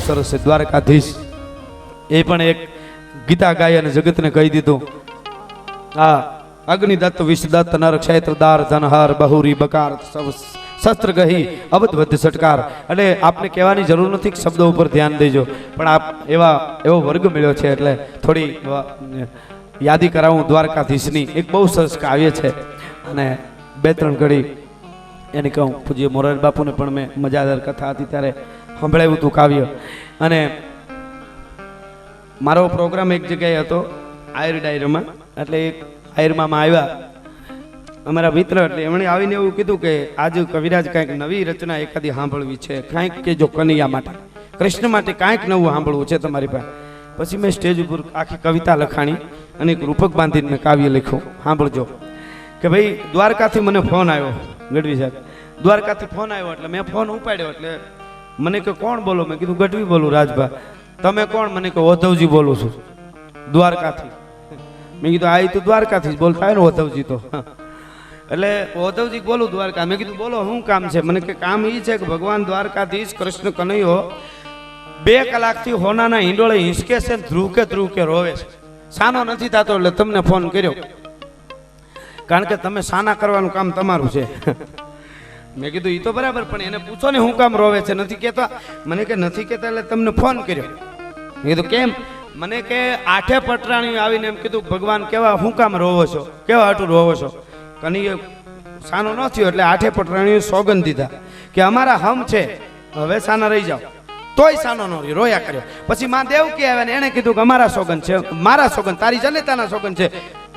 સરસ છે. દ્વારકાધીશ એ પણ એક ગીતા ગાય અને જગતને કહી દીધું. હા, અગ્નિદત્ત વિષદત્ત નર ક્ષેત્રદાર ધનહાર બહુરી બકાર શસ્ત્ર ગહી અબધ વધ સટકાર. એટલે આપને કહેવાની જરૂર નથી કે શબ્દો ઉપર ધ્યાન દેજો, પણ આપ એવો વર્ગ મળ્યો છે એટલે થોડી યાદી કરાવું. દ્વારકાધીશની એક બહુ સરસ કાવ્ય છે અને બે ત્રણ ઘડી એને કહું. પૂજ્ય મોરારી બાપુને પણ મેં મજાદાર કથા હતી ત્યારે સંભળાવ્યું હતું કાવ્ય. અને મારો પ્રોગ્રામ એક જગ્યાએ હતો આયર ડાયરમાં, એટલે એક આયરમાં આવ્યા અમારા મિત્ર, એટલે એમણે આવીને એવું કીધું કે આજે કવિરાજ કાંઈક નવી રચના એકાદી સાંભળવી છે, કાંઈક કે જો કનૈયા માટે કૃષ્ણ માટે કાંઈક નવું સાંભળવું છે તમારી પાસે. પછી મેં સ્ટેજ ઉપર આખી કવિતા લખાણી અને એક રૂપક બાંધીને મેં કાવ્ય લખ્યું. સાંભળજો કે ભાઈ દ્વારકાથી મને ફોન આવ્યો, ગઢવી સાહેબ દ્વારકાથી ફોન આવ્યો. એટલે મેં ફોન ઉપાડ્યો, એટલે મને કે કોણ બોલો? મેં કીધું ગઢવી બોલું. રાજભા તમે કોણ? મને કે ઓધવજી બોલું છું દ્વારકાથી. મેં કીધું આ તો દ્વારકાથી જ બોલતા હોય ને ઓધવજી તો. એટલે ઓધવજી બોલું દ્વારકા. મેં કીધું બોલો શું કામ છે? મને કે કામ એ છે કે ભગવાન દ્વારકાધીશ કૃષ્ણ કનૈયો 2 કલાકથી હોનાના હિંડોળે હિંચકે છે, ધ્રુવ કે રોવે છે, સાનો નથી થતો, એટલે તમને ફોન કર્યો. કારણ કે તમે સાના કરવાનું કામ તમારું છે. મેં કીધું એ તો બરાબર, પણ એને પૂછો ને શું કામ રોવે છે, નથી કહેતા? મને કે નથી કહેતા એટલે તમને ફોન કર્યો. મેં કીધું કેમ? મને કે 8 પટરાણીઓ આવીને એમ કીધું ભગવાન કેવા શું કામ રોવો છો, કેવા હાટું રોવો છો? કનૈયો સાનો ન થયો એટલે 8 પટરાણીઓ સોગંદ દીધા કે અમારા હમ છે, હવે સાના રહી જાઓ. તોય સાનો ન રહ્યો, રોયા કર્યો. પછી માં દેવકી આવ્યા ને એને કીધું કે અમારા સોગંદ છે, મારા સોગંદ, તારી જનેતાના સોગંદ છે.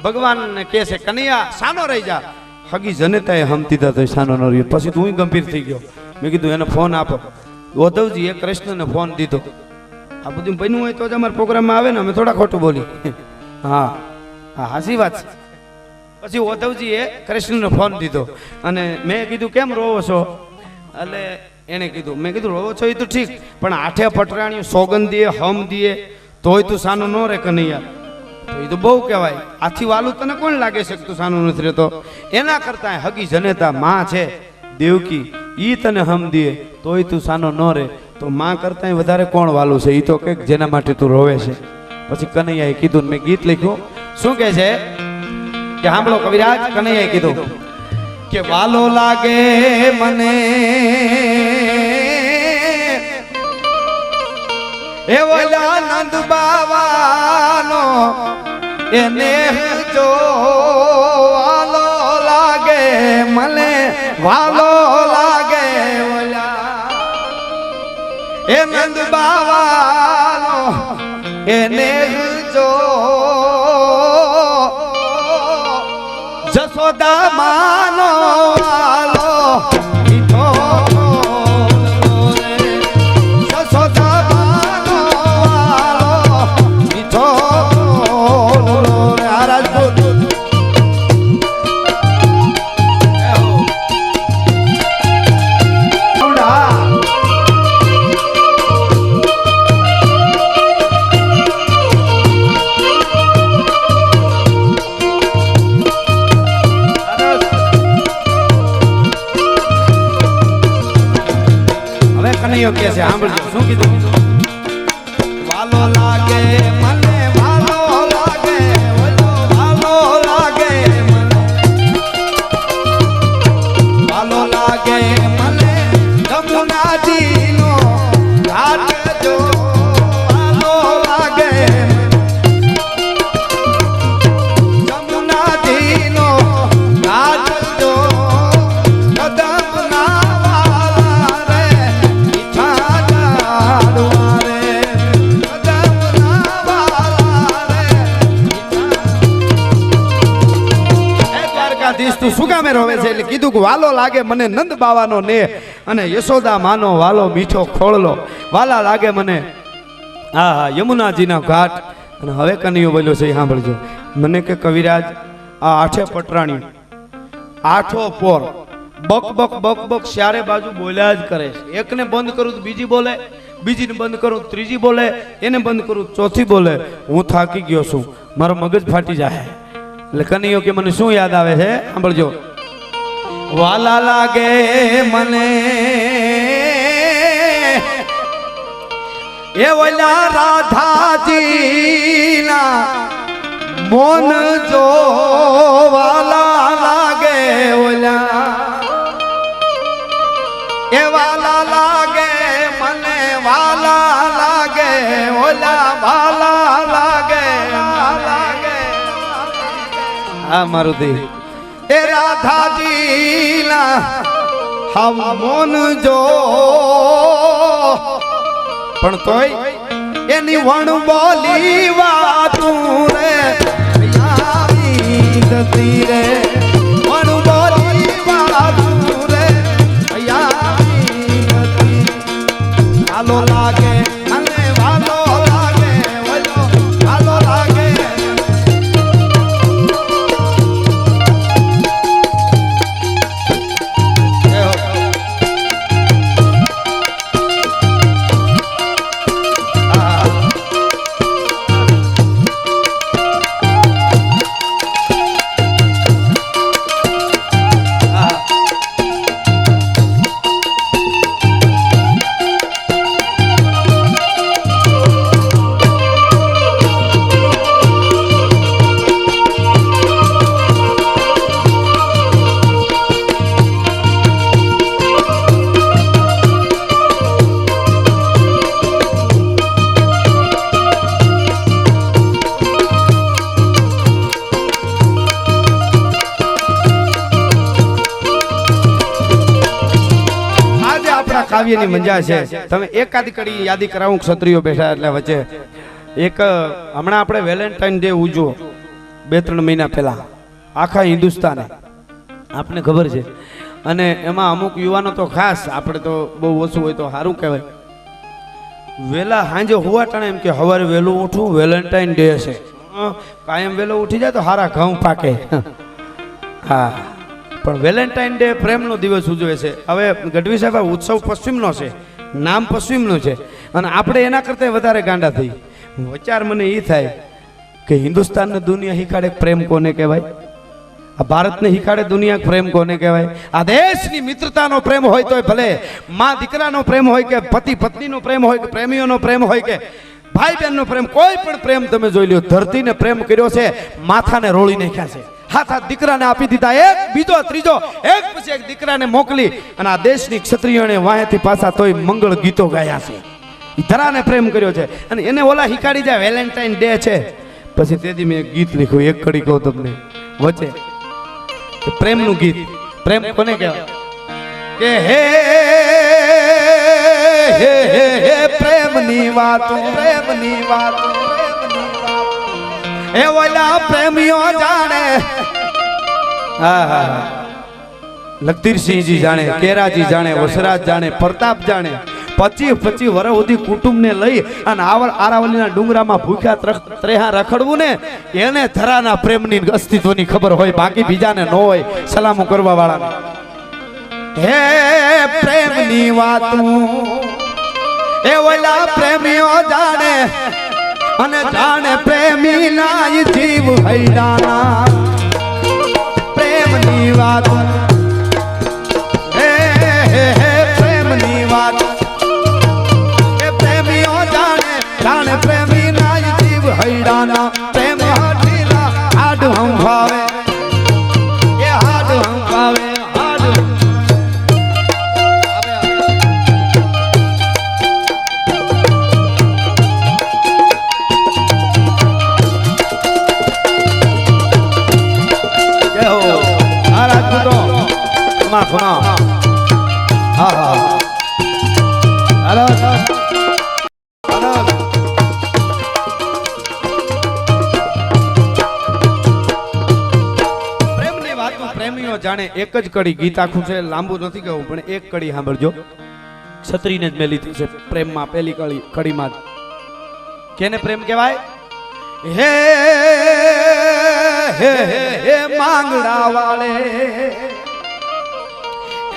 ભગવાનને કહે છે કનૈયા સાનો રહી જા. હગી જનેતાએ હમ દીધા તો સાનો ન રહ્યો. પછી તું ગંભીર થઈ ગયો. મેં કીધું એને ફોન આપો. ઓધવજીએ કૃષ્ણને ફોન દીધો. આ બધું બન્યું હોય તો જ અમારા પ્રોગ્રામમાં આવે ને, અમે થોડા ખોટું બોલી. હા હા, હાસી વાત છે. પછી ઓધવજીએ કૃષ્ણને ફોન દીધો અને મેં કીધું કેમ રોવો છો? એટલે એને કીધું, મેં કીધું રોવો છો એ તો ઠીક, પણ 8 પટરાણીઓ સોગંદ દે, હમ દે, તોય તું સાનું ન રે કનૈયા, તો એ તો બહુ કહેવાય. આથી વાલું તને કોણ લાગે છે કે તું સાનું નથી રહેતો? એના કરતા હગી જનેતા માં છે દેવકી, ઈ તને હમ દે તોય તું સાનો ન રે, તો માં કરતા વધારે કોણ વાલું છે? એ તો કે જેના માટે તું રોવે છે. પછી કનૈયાએ કીધું, મેં ગીત લખ્યું. શું કહે છે કે સાંભળો કવિરાજ. કનૈયાએ કીધું કે વાલો લાગે મને એ ઓલા નંદ બાવાનો, એને જો વાલો લાગે મને, વાલો લાગે ઓલા એ નંદ બાવાનો, એને જો જશોદા માનો વાલો મીઠો, જશોદા માનો વાલો મીઠો. આ રાજપૂત કનૈયો કે છે, સાંભળજો શું કીધું. વાલો લાગે મને, વાલો લાગે, વાલો લાગે મને, વાલો લાગે મને જમુનાજીનો ઘાટ જો, વાલો લાગે જમુનાજીનો ઘાટ જો, તું શું કામે રોવે છે? એટલે કીધું કે વાલો લાગે મને નંદ બાવાનો ને, અને યશોદા માનો વાલો મીઠો ખોળલો, વાલા લાગે મને હા હા યમુનાજીના ઘાટ. અને હવે કનૈયો બોલ્યો છે, સાંભળજો. મને કે કવિરાજ આ 8 પટરાણી 8 પોર બક બક બક બક ચારે બાજુ બોલ્યા જ કરે છે. એકને બંધ કરું તો બીજી બોલે, બીજીને બંધ કરું ત્રીજી બોલે, એને બંધ કરું ચોથી બોલે. હું થાકી ગયો છું, મારો મગજ ફાટી જાય. એટલે કનૈયો કે મને શું યાદ આવે છે? સાંભળજો. વાલા લાગે મને એ ઓલા રાધાજીના મોન જો વાલા લાગે ઓલા એ વાલા લાગે મને વાલા લાગે ઓલા વાલા લાગે હા મારુતિ એ રાધાજીના હમ મોન જો પણ તોય એની વણ બોલી વાતું રે યારી ગતી રે વણ બોલી વાતું રે યારી ગતી આલો લાગે અને વાલો લાગે વલો આલો લાગે કાવ્યની મજા છે તમે એકાદી કડી યાદી કરાવું ક્ષત્રિયો બેઠા એટલે વચ્ચે એક હમણાં આપણે વેલેન્ટાઇન ડે ઉજવો 2-3 મહિના પહેલા આખા હિન્દુસ્તાને આપને ખબર છે અને એમાં અમુક યુવાનો તો ખાસ આપણે તો બહુ ઓછું હોય તો સારું કહેવાય વેલા સાંજે હુવાટાણે એમ કે સવારે વહેલું ઉઠવું વેલેન્ટાઇન ડે છે કાયમ વહેલો ઉઠી જાય તો સારા ઘઉં પાકે હા પણ વેલેન્ટાઇન ડે પ્રેમનો દિવસ ઉજવે છે હવે ગઢવી સાહેબ આ ઉત્સવ પશ્ચિમનો છે નામ પશ્ચિમનું છે અને આપણે એના કરતાં વધારે ગાંડા થઈ વિચાર મને એ થાય કે હિન્દુસ્તાનને દુનિયા હિખાડે પ્રેમ કોને કહેવાય આ ભારતને હિખાડે દુનિયા પ્રેમ કોને કહેવાય આ દેશની મિત્રતાનો પ્રેમ હોય તોય ભલે માં દીકરાનો પ્રેમ હોય કે પતિ પત્નીનો પ્રેમ હોય કે પ્રેમીઓનો પ્રેમ હોય કે ભાઈ બહેનનો પ્રેમ કોઈ પણ પ્રેમ તમે જોઈ લ્યો ધરતીને પ્રેમ કર્યો છે માથાને રોળી નાખ્યા છે હાથ હાથ દીકરાને આપી દીધા એક બીજો ત્રીજો એક પછી એક દીકરાને મોકલી અને આ દેશની ક્ષત્રિયોને વાહેથી પાછા તોય મંગળ ગીતો ગાયા છે ઈ ધરાને પ્રેમ કર્યો છે અને એને ઓલા હિકાડી જાય વેલેન્ટાઇન ડે છે પછી તેથી મેં એક ગીત લખ્યું એક કડી કહું તમને વચ્ચે કે પ્રેમનું ગીત પ્રેમ કોને કહેવાય કે હે હે હે પ્રેમની વાતો એ ઓલા પ્રેમીઓ જાણે લખતીરસિંહજી જાણે કેરાજી જાણે વસરાજ જાણે પ્રતાપ જાણે 25 વર્ષ સુધી કુટુંબને લઈ અને આરાવલીના ડુંગરામાં ભૂખ્યા ત્રેહા રખડવું ને એને ધરાના પ્રેમની અસ્તિત્વની ખબર હોય બાકી બીજાને ન હોય સલામો કરવા વાળાને હે પ્રેમની વાતું એ ઓલા પ્રેમીઓ જાણે અને જાણે પ્રેમી ના જીવ હૈડાના પ્રેમની વાત હે હે હે પ્રેમની વાત એ પ્રેમીઓ જાણે જાણે પ્રેમી ના જીવ હૈડાના પ્રેમ હટીલા હાડ હંભાવે એ હાડ હંભાવે પ્રેમીઓ જાણે એક જ કડી ગીત આખું છે લાંબુ નથી કહું પણ એક કડી સાંભળજો ક્ષત્રિયને જ મેં લીધી છે પ્રેમમાં પહેલી કડીમાં કેને પ્રેમ કહેવાય હે હે હે માંગડા વાળે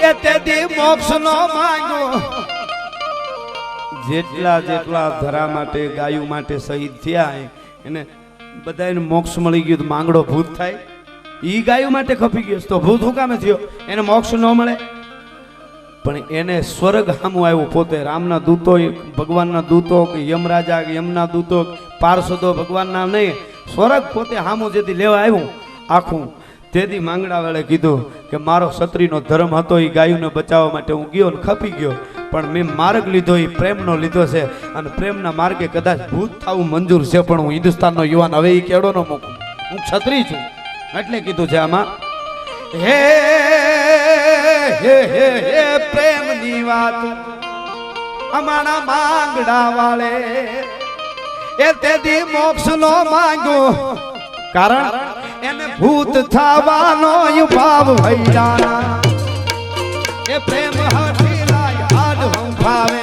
એ તેથી મોક્ષ નો માંગો જેટલા ધરા માટે ગાયું માટે શહીદ થયા એને બધાને મોક્ષ મળી ગયું માંગડો ભૂત થાય ઈ ગાયું માટે ખપી ગયો તો ભૂત હું કામે થયો એને મોક્ષ ન મળે પણ એને સ્વર્ગ સામું આવ્યું પોતે રામના દૂતો ભગવાનના દૂતો કે યમરાજા કે યમના દૂતો પાર્ષદો ભગવાનના નહીં સ્વર્ગ પોતે સામું જેથી લેવા આવ્યું આખું તેથી માંગડાવાળે કીધું કે મારો ક્ષત્રિયનો ધર્મ હતો એ ગાયોને બચાવવા માટે હું ગયો ને ખપી ગયો પણ મેં માર્ગ લીધો એ પ્રેમનો લીધો છે અને પ્રેમના માર્ગે કદાચ ભૂત થવું મંજૂર છે પણ હું હિન્દુસ્તાનનો યુવાન હવે એ કેળો ન મૂકું હું ક્ષત્રિય છું એટલે કીધું છે આમાં હે હે હે હે પ્રેમની વાત અમારા માંગડા વાળે એ તેથી મોક્ષ નો માંગ્યો કારણ એને ભૂત થવાનો ભાવ ભૈરાના એ પ્રેમ હઠી લાય હાડ હંભાવે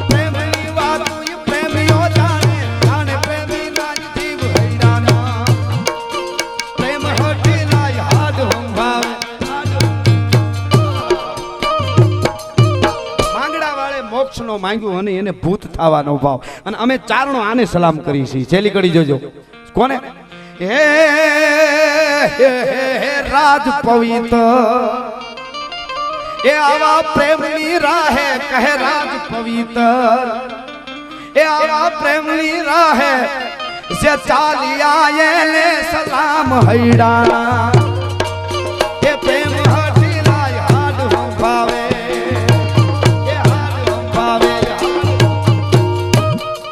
પ્રેમની વાત પ્રેમીઓ જાણે જાણે પ્રેમી ના જીવ ભૈરાના પ્રેમ હઠી લાય હાડ હંભાવે માંગડા વાળે મોક્ષ નો માંગ્યું અને એને ભૂત થવાનો ભાવ અને અમે ચારણો આને સલામ કરી છીએ છેલ્લી કડી જોજો કોને હે રાજ પવિત્ર એ આવા પ્રેમની રાહે કહે રાજ પવિત્ર એ આવા પ્રેમની રાહે જે ચાલિયા એને સલામ હૈડા એ પ્રેમ હટી લાય હાડ હંભાવે એ હાડ હંભાવે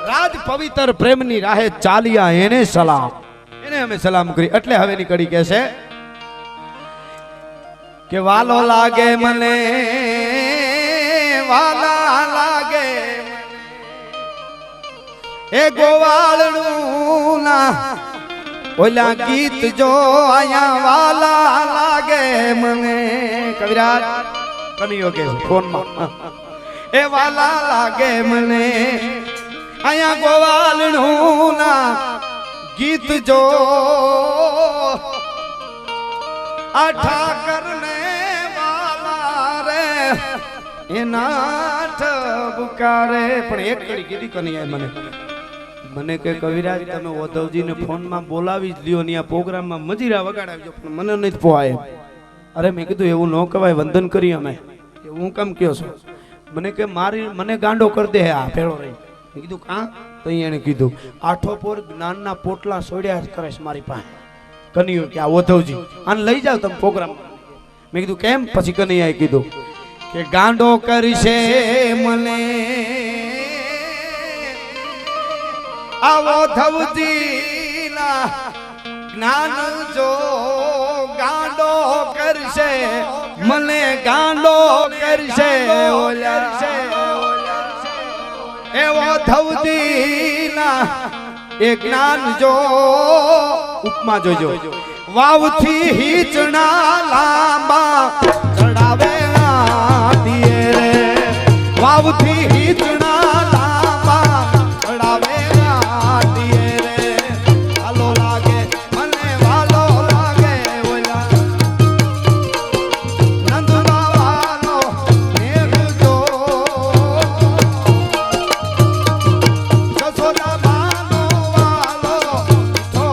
રાજ પવિત્ર પ્રેમની રાહે ચાલિયા એને સલામ એને અમે સલામ કરી એટલે હવેની કડી કહે છે કે વાલો લાગે મને વાલા લાગે એ ગોવાળનું ના ઓલા ગીત જો આયા વાલા લાગે મને કવિરાજ કનિયો કે ફોનમાં એ વાલા લાગે મને આયા ગોવાળનું ના ગીત જો આ ઠાકર ને વાલા રે એના ઠબકારે પણ એક કડી કીધી કનૈયા મને કે કવિરાજ તમે ઓધવજીને ફોનમાં બોલાવી જ લ્યો ને આ પ્રોગ્રામમાં મજીરા વગાડાવજો પણ મને નથી પોહાય અરે મેં કીધું એવું ન કહેવાય વંદન કરી અમે હું કેમ કયો છો મને કે મને ગાંડો કરી દે આ ફેરો રહી મેં કીધું કાં તો એને કીધું આઠો પોર જ્ઞાનના પોટલા સોડ્યા કરે છે મારી પાસે કનિયો કે આ ઓધવજી આને લઈ જાવ તમે પ્રોગ્રામ મેં કીધું કેમ પછી કનૈયાએ કીધું કે ગાંડો કરશે મને આ ઓધવજીના જ્ઞાન જો ગાંડો કરશે મને ગાંડો કરશે એવો ધવજીના એ જ્ઞાન જો ઉપમા જોજો વાવથી હીચણા લાંબા ચડાવે દિયે રે વાવથી હીચણા લાંબા ચડાવે દિયે રે હાલો લાગે મને વાલો લાગે ઓલા નંદવા વાલો મેઘ જો સસોદા બાનો વાલો તો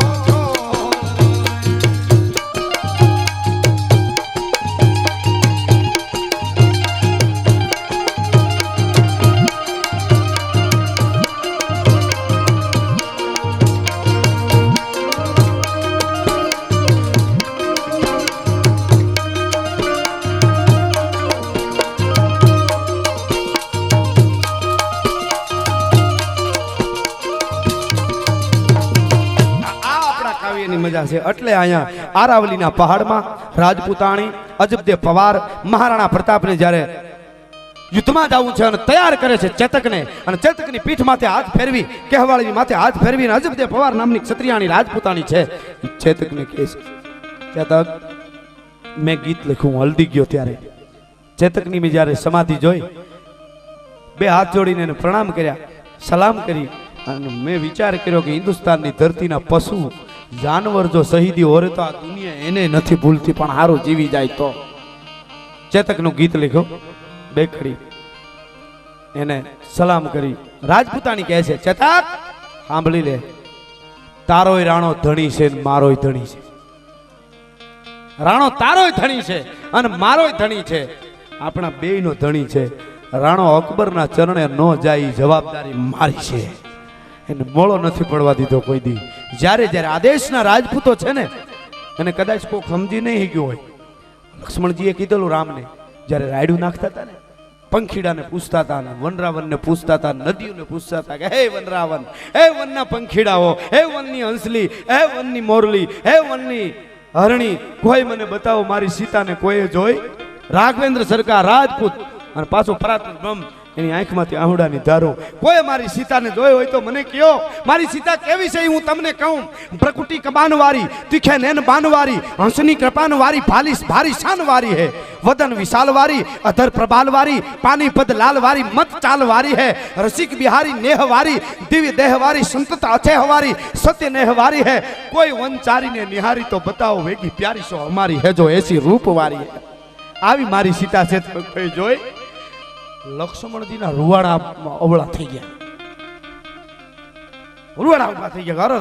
મજા છે એટલે અહીંયા આરાવલીના પહાડમાં રાજપૂતાણી અજબદેવ પવાર મહારાણા પ્રતાપને જ્યારે યુદ્ધમાં જવું છે અને તૈયાર કરે છે ચેતકને અને ચેતકની પીઠ માથે હાથ ફેરવી કહેવાળીની માથે હાથ ફેરવીને અજબદેવ પવાર નામની ક્ષત્રિયાણી રાજપૂતાણી છે ચેતકને કહે છે ચેતક મેં ગીત લખ્યું હલ્દી ગયો ત્યારે ચેતકની મેં જ્યારે સમાધિ જોઈ બે હાથ જોડીને એને પ્રણામ કર્યા સલામ કરી અને મેં વિચાર કર્યો કે હિન્દુસ્તાનની ધરતીના પશુ જાનવર જો શહીદી હોરે તો આ દુનિયા એને નથી ભૂલતી પણ હારું જીવી જાય તો ચેતકનું ગીત લખ્યું બેખડી એને સલામ કરી રાજપૂતાણી કહે છે ચેતક સાંભળી લે તારોય રાણો ધણી છે ને મારોય ધણી છે રાણો તારોય ધણી છે અને મારોય ધણી છે આપણા બેયનો ધણી છે. રાણો અકબરના ચરણે ન જાય જવાબદારી મારી છે. એને મોળો નથી પડવા દીધો કોઈ દી. જ્યારે જ્યારે આદેશના રાજપૂતો છે ને, અને કદાચ કોઈ સમજી નહીં ગયો હોય, લક્ષ્મણજીએ કીધેલું રામને, જ્યારે રાયડું નાખતા હતા ને, પંખીડાને પૂછતા હતા, વનરાવનને પૂછતા હતા, નદીઓને પૂછતા હતા કે હે વનરાવન, હે વનના પંખીડાઓ, હે વનની હંસલી, હે વનની મોરલી, હે વનની હરણી, કોઈ મને બતાવો મારી સીતાને કોઈએ જોઈ? રાઘવેન્દ્ર સરકાર રાજપૂત અને પાછો પરાત્પર બ્રહ્મ, એની આંખમાંથી આહુડાની ધારો, કોઈ મારી સીતાને જોઈ હોય તો મને કયો, મારી સીતા કેવી છે હું તમને કહું. પ્રકૃતિ કબાનવારી, તીખે નેન બાનવારી, હંસની કૃપાનવારી, ભાલીસ ભારી શાનવારી હે, વદન વિશાલવારી, અધર પ્રબાલવારી, પાની પદ લાલવારી, મત ચાલવારી હે, રસિક બિહારી નેહવારી, દિવ્ય દેહવારી, સંતત અચેહવારી, સત્ય નેહવારી હે, કોઈ વનચારીને નિહારી તો બતાવો વેગી પ્યારી સો અમારી હે, જો એસી રૂપવારી હે. આવી મારી સીતા છે કોઈ જોઈ? લક્ષ્મણજીના રૂવાડા અવળા થઈ ગયા, રૂવાડા ઉભા થઈ ગયા. અરે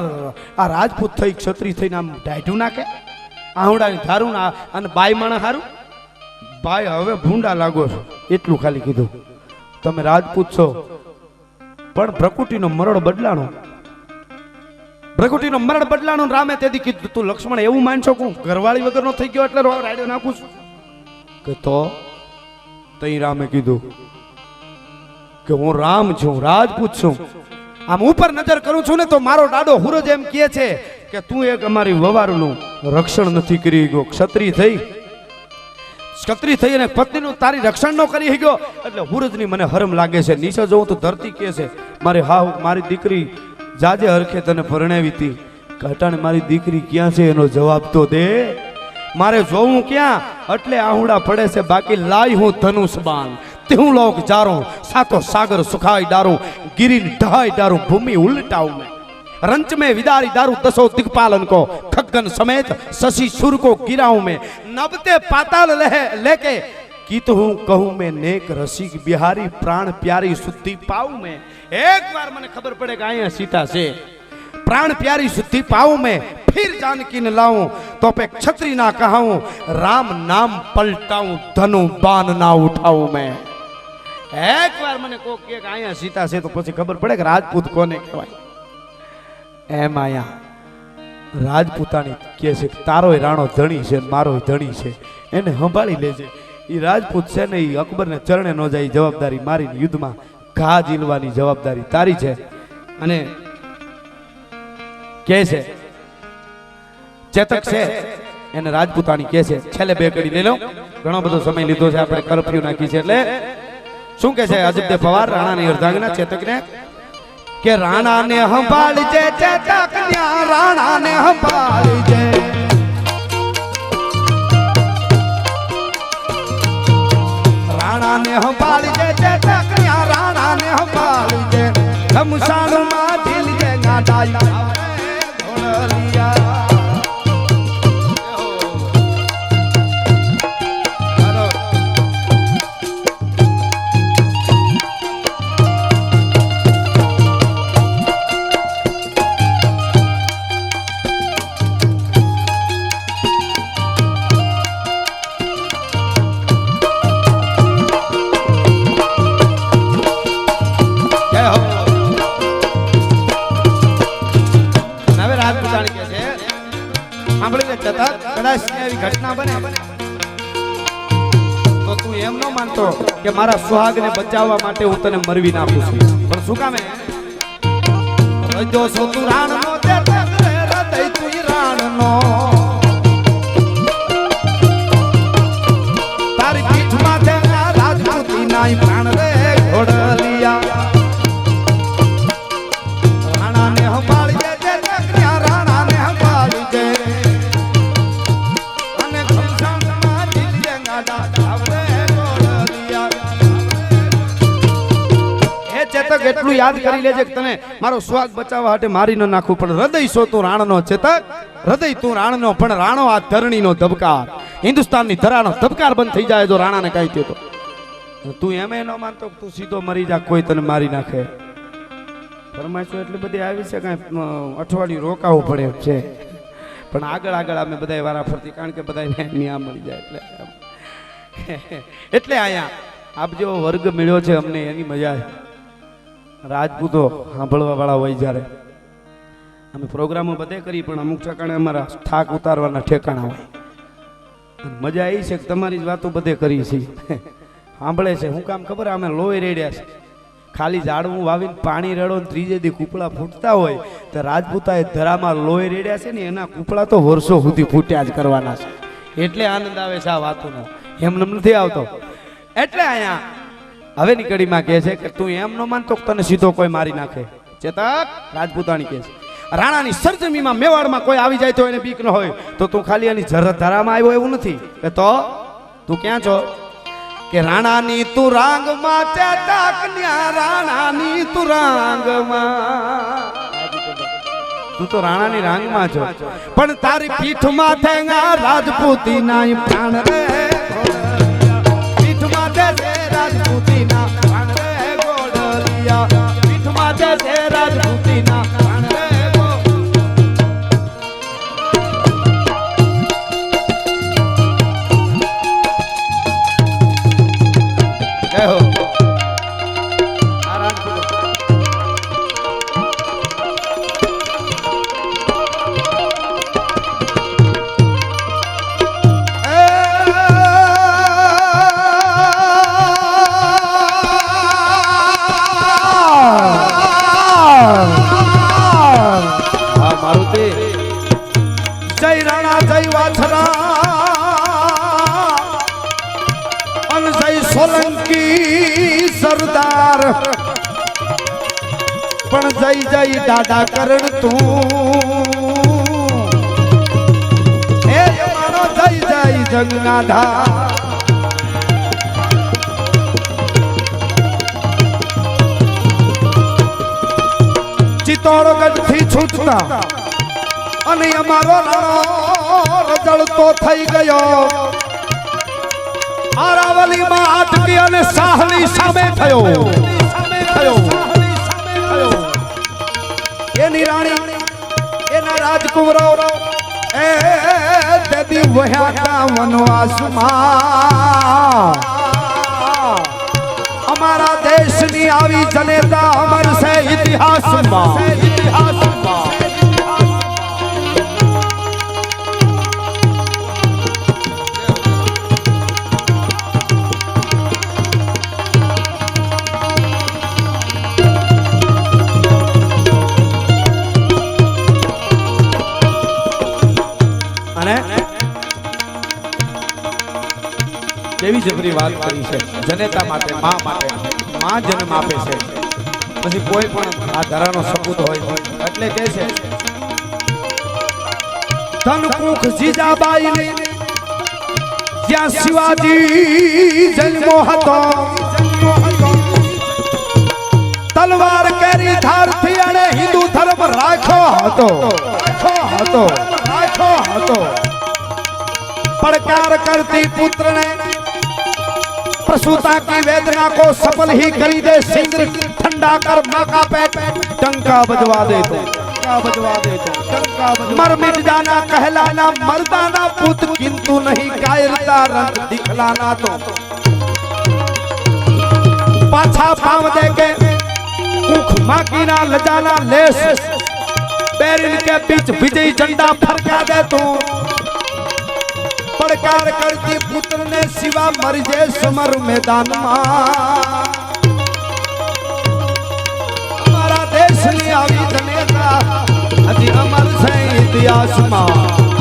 આ રાજપૂત થઈ ક્ષત્રિય થઈને આમ ઢાઢું નાખે, આહુડાની ધારું ના, અને બાઈ માણા હારું. ભાઈ હવે ભૂંડા લાગો છો એટલું ખાલી કીધું. તમે રાજપૂત છો પણ પ્રકૃતિનો મરડ બદલાણો, પ્રકૃતિનો મરડ બદલાણો. રામે તેથી કીધું તું લક્ષ્મણ એવું માનશો કે હું ઘરવાળી વગરનો થઈ ગયો એટલે રાયડો નાખું છું? કે તો તઈ રામે કીધું કે હું રામ છું, રાજપૂત છું. આમ ઉપર નજર કરું છું ને તો મારો દાડો હુરજ એમ કહે છે કે તું એક અમારી વવારનું રક્ષણ નથી કરી ગયો. ક્ષત્રિય થઈ અને પત્નીનું તારી રક્ષણ ન કરી ગયો એટલે હુરજની મને હરમ લાગે છે. નીચે જોઉં તો ધરતી કહે છે મારે હાવ મારી દીકરી જાજે હરખે તને પરણાવી હતી, ઘટાણે મારી દીકરી ક્યાં છે એનો જવાબ તો દે. મારે જોવું ક્યાં? એટલે આહુડા પડે છે, બાકી લાઈ હું ધનુષ બાણ, તેહું લોક જારો, સાતો સાગર સુખાઈ ડારું, गिरी ढाई डारू, भूमि उल्टाऊ में, रंच में विदारी दारू, दसो दिक्पालन को खग्गन समेत शशि सुर को गिराऊं में, नबते पाताल लेके गीत हूं कहूं मैं नेक रसिक बिहारी, प्राण प्यारी शुद्धि पाऊं मैं. एक बार મને ખબર પડે કે અહીંયા સીતા છે, प्राण प्यारी शुद्धि पाऊं मैं, फिर जानकी न लाऊं तो पे क्षत्रिय ना कहाऊं, राम नाम पलटाऊं धनु बाण ना उठाऊं मैं. एक बार મને કોક કે અહીંયા સીતા છે તો પછી ખબર પડે કે રાજપૂત કોને કહેવાય. એમ આયા રાજપૂતાણી કહે છે કે તારોય રાણો ધણી છે મારોય ધણી છે, એને સંભાળી લેજે. એ રાજપૂત છે ને એ અકબરને ચરણે ન જાય, જવાબદારી મારી યુદ્ધમાં ઘા ઝીલવાની જવાબદારી તારી છે. અને કહે છે ચેતક છે એને રાજપૂતાણી કહે છે છેલ્લે બે કડી લઈ લો, ઘણો બધો સમય લીધો છે, આપણે કરફ્યુ નાખી છે. એટલે શું કહે છે અજબદે પવાર રાણાની અર્ધાંગના ચેતકને કે રાણાને સંભાળજે ચેતક ન્યા, રાણાને સંભાળજે, રાણાને સંભાળજે ચેતક ન્યા, રાણાને સંભાળજે, ઘમસાણમાં ઢીલજે ગાડાઈ ધોળલિયા. ઘટના બને તો તું એમ ન માનતો કે મારા સુહાગને બચાવવા માટે હું તને મરવી નાખું છું, પણ શું કામે રજો છો તું રાણનો, હૃદય તું રાણનો, તારી પીઠ માથે રાજપૂતી નાઈ પ્રાણ રે ઘોડલિયા. રાણાને સંભાળજે ચેતકન્યા, રાણાને સંભાળજે, ચેતક એટલું યાદ કરી લેજે કે તને મારો સ્વાગ બચાવવા માટે મારી ન નાખવું, પણ હૃદય સો તું રાણનો ચેતક, હૃદય તું રાણનો, પણ રાણો આ ધરણીનો ધબકાર, હિન્દુસ્તાનની ધરાનો ધબકાર બંધ થઈ જાય જો રાણાને કાઈ થયું તો. તું એમ ન માનતો તું સીધો મરી જા, કોઈ તને મારી નાખે. ફરમાઈશો એટલે બધી આવી છે, કાંઈ અઠવાડિયું રોકાવું પડે એમ છે, પણ આગળ આગળ અમે બધા વારા ફરતી, કારણ કે બધા ન્યા મળી જાય એટલે એટલે આયા આપ જેવો વર્ગ મળ્યો છે અમને એની મજા છે. રાજપૂતો સાંભળવા વાળા હોય જ્યારે અમે પ્રોગ્રામો બધે કરી પણ અમુક ઠેકાણે અમારા થાક ઉતારવાના ઠેકાણા હોય. મજા એ છે કે તમારી જ વાતો બધે કરી છે સાંભળે છે. હું કામ ખબર અમે લોહી રેડ્યા છે. ખાલી ઝાડવું વાવીને પાણી રેડો ને ત્રીજે દી કૂપળા ફૂટતા હોય તો રાજપૂતાએ ધરામાં લોહી રેડ્યા છે ને એના કૂપળા તો વર્ષો સુધી ફૂટ્યા જ કરવાના છે. એટલે આનંદ આવે છે આ વાતોનો, એમને નથી આવતો. એટલે અહીંયા હવેની કડીમાં કહે છે કે તું એમ ન માનતો તને સીધો કોઈ મારી નાખે. ચેતક રાજપૂતાણી કહે છે રાણાની સરજમીમાં મેવાડમાં કોઈ આવી જાય તો એને બીક ન હોય તો તું ખાલી એની ધરામાં આવ્યો એવું નથી કે તો તું ક્યાં છો કે રાણાની તું રાંગમાં ચેતક ન્યા રાણાની તું રાંગમાં તું તો રાણાની રાંગમાં છો પણ તારી પીઠમાં થેંગા રાજપૂતી ના પ્રાણ રે પીઠમાં દે રાજપૂતી ના પ્રાણ રે ગોડલિયા પીઠમાં દે રાજપૂતી ના પ્રાણ રે જય હો સોલંકી સરદાર પણ જય જય દાદા કરણ તું હે મારો જય જય જગનાધા ચિત્તોડગઢ થી છૂટતા અને અમારો રજળતો થઈ ગયો આરાવલી માં આટકી અને સાહલી સામે થયો એની રાણી એના રાજકુંવરો એ દેદી વહ્યા વનવાસમાં અમારા દેશની આવી જનેતા અમર છે ઇતિહાસમાં કેવી જબરી વાત કરી છે. જનેતા માટે માં જન્મ આપે છે પછી કોઈ પણ આ ધરાનો સપૂત હોય એટલે કહે છે ધનકુખ જીજાબાઈ જ્યાં શિવાજી જન્મો હતો તલવાર કેરી ધારથી અને હિન્દુ ધર્મ રાખ્યો હતો પડકાર करती पुत्र ने प्रसूता की वेदना को सफल ही करी दे सिंदूर ठंडा कर माँ का पेट डंका बजवा दे तो मर मिट जाना कहलाना मर्दाना पुत्र किंतु नहीं कायरता रंग दिखलाना तो पाछा पाव दे के कुख माँ की ना लजाना लेस बैरिन के बीच विजयी झंडा फरका दे तू પડકાર કરતી પુત્ર ને સિવા મરી જાય સમર મેદાનમાં અમારા દેશની આવી જનેતા હજી અમર છે ઇતિહાસમાં